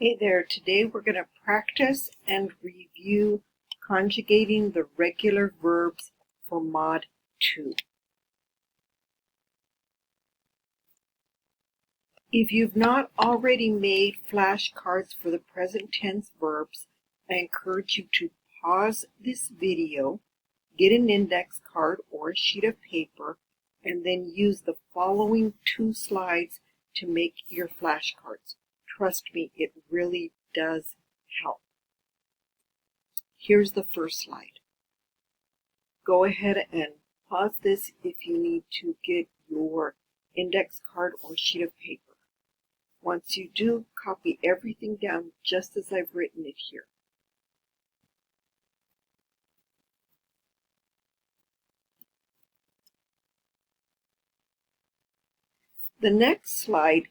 Hey there, today we're going to practice and review conjugating the regular verbs for Mod 2. If you've not already made flashcards for the present tense verbs, I encourage you to pause this video, get an index card or a sheet of paper, and then use the following 2 slides to make your flashcards. Trust me, it really does help. Here's the first slide. Go ahead and pause this if you need to get your index card or sheet of paper. Once you do, copy everything down just as I've written it here. The next slide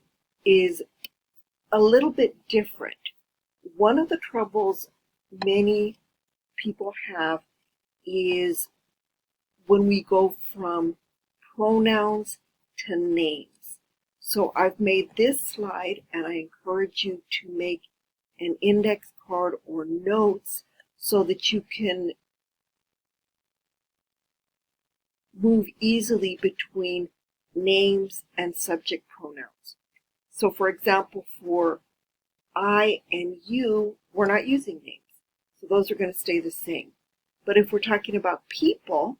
is a little bit different. One of the troubles many people have is when we go from pronouns to names. So I've made this slide and I encourage you to make an index card or notes so that you can move easily between names and subject pronouns. So for example, for I and you, we're not using names. So those are going to stay the same. But if we're talking about people,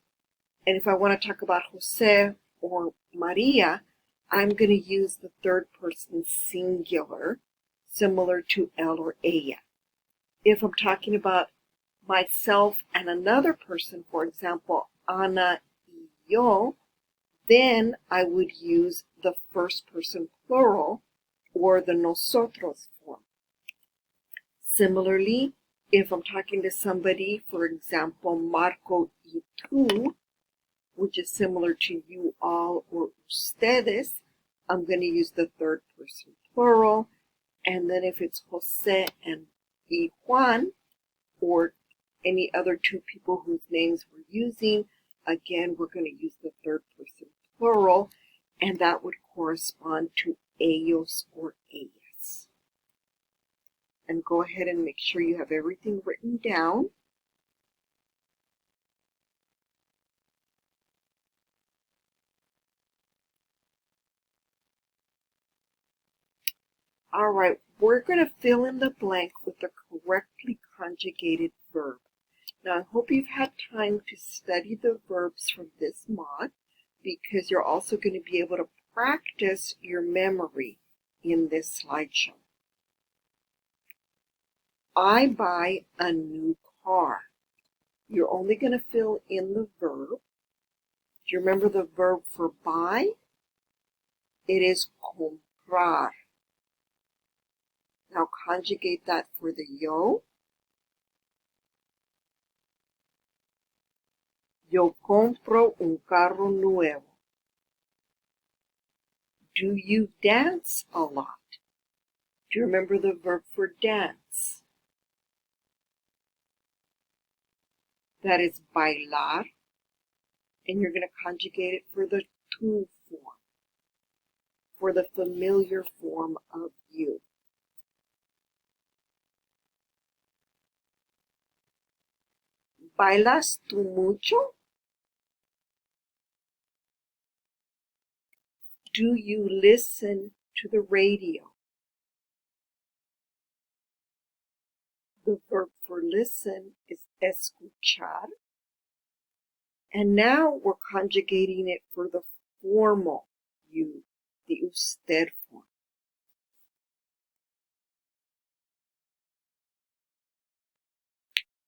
and if I want to talk about Jose or Maria, I'm going to use the third person singular, similar to él or ella. If I'm talking about myself and another person, for example, Ana y yo, then I would use the first person plural or the nosotros form. Similarly, if I'm talking to somebody, for example, Marco y tú, which is similar to you all or ustedes, I'm going to use the third person plural. And then if it's Jose and Juan, or any other 2 people whose names we're using, again, we're going to use the third person plural, and that would correspond to ellos or ellas. And go ahead and make sure you have everything written down. All right, we're going to fill in the blank with the correctly conjugated verb. Now, I hope you've had time to study the verbs from this mod, because you're also going to be able to practice your memory in this slideshow. I buy a new car. You're only going to fill in the verb. Do you remember the verb for buy? It is comprar. Now conjugate that for the yo. Yo compro un carro nuevo. Do you dance a lot? Do you remember the verb for dance? That is bailar. And you're going to conjugate it for the tú form, for the familiar form of you. ¿Bailas tú mucho? Do you listen to the radio? The verb for listen is escuchar. And now we're conjugating it for the formal you, the usted form.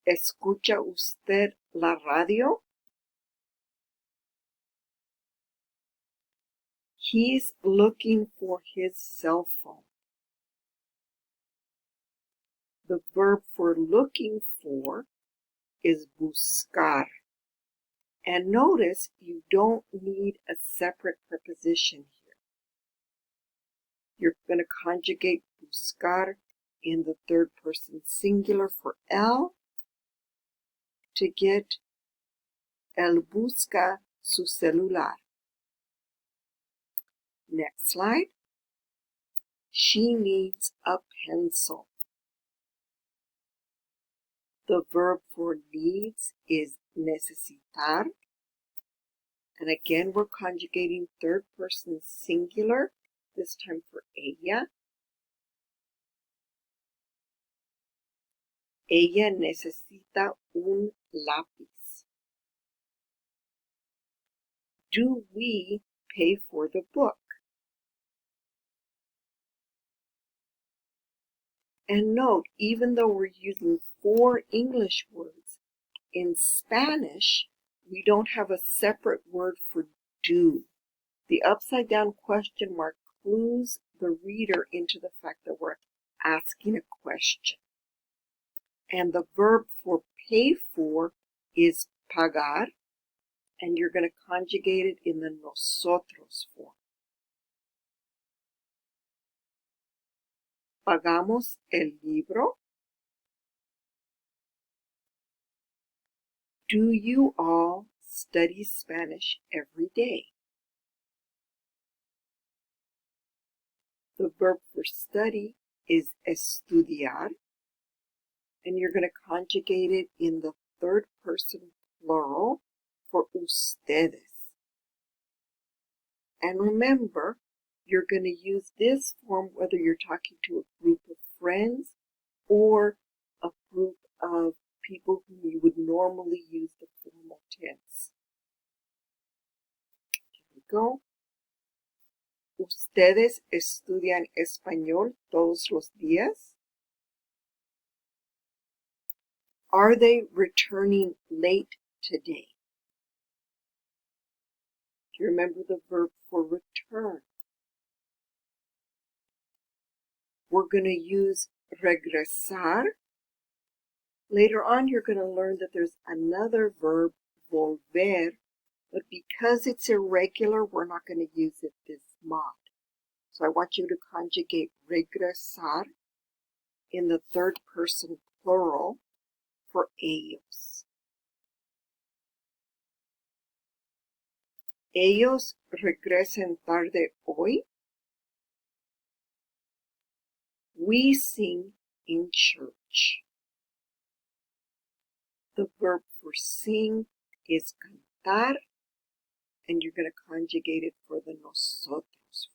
¿Escucha usted la radio? He's looking for his cell phone. The verb for looking for is buscar. And notice you don't need a separate preposition here. You're going to conjugate buscar in the third person singular for él to get él busca su celular. Next slide. She needs a pencil. The verb for needs is necesitar. And again, we're conjugating third person singular, this time for ella. Ella necesita un lápiz. Do we pay for the book? And note, even though we're using 4 English words, in Spanish, we don't have a separate word for do. The upside down question mark clues the reader into the fact that we're asking a question. And the verb for pay for is pagar, and you're going to conjugate it in the nosotros form. Pagamos el libro. Do you all study Spanish every day? The verb for study is estudiar, and you're going to conjugate it in the third person plural for ustedes. And remember, you're going to use this form whether you're talking to a group of friends or a group of people whom you would normally use the formal tense. Here we go. ¿Ustedes estudian español todos los días? Are they returning late today? Do you remember the verb for return? We're going to use regresar. Later on, you're going to learn that there's another verb, volver, but because it's irregular, we're not going to use it this mod. So I want you to conjugate regresar in the third person plural for ellos. Ellos regresen tarde hoy. We sing in church. The verb for sing is cantar, and you're going to conjugate it for the nosotros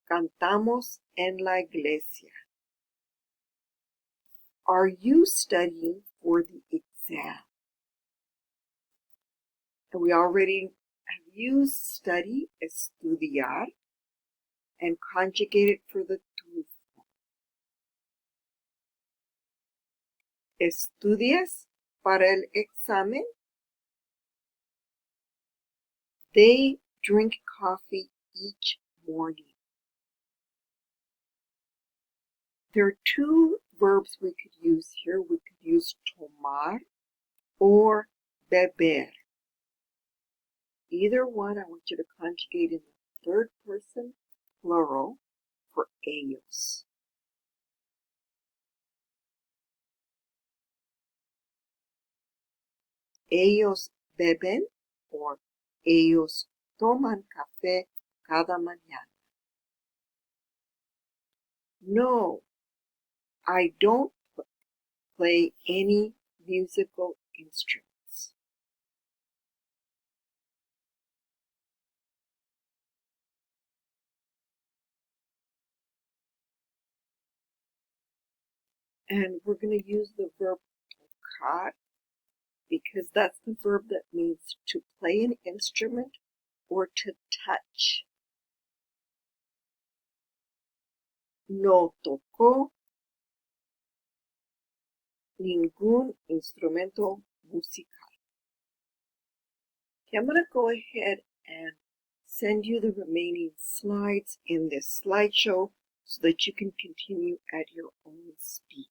form. Cantamos en la iglesia. Are you studying for the exam? And we already have used study, estudiar, and conjugated for the tu form. ¿Estudias para el examen? They drink coffee each morning. There are 2 verbs we could use here. We could use tomar or beber. Either one, I want you to conjugate in the third person plural for ellos. Ellos beben or ellos toman café cada mañana. No, I don't play any musical instruments. And we're going to use the verb tocar because that's the verb that means to play an instrument or to touch. No tocó ningún instrumento musical. Okay, I'm going to go ahead and send you the remaining slides in this slideshow so that you can continue at your own speed.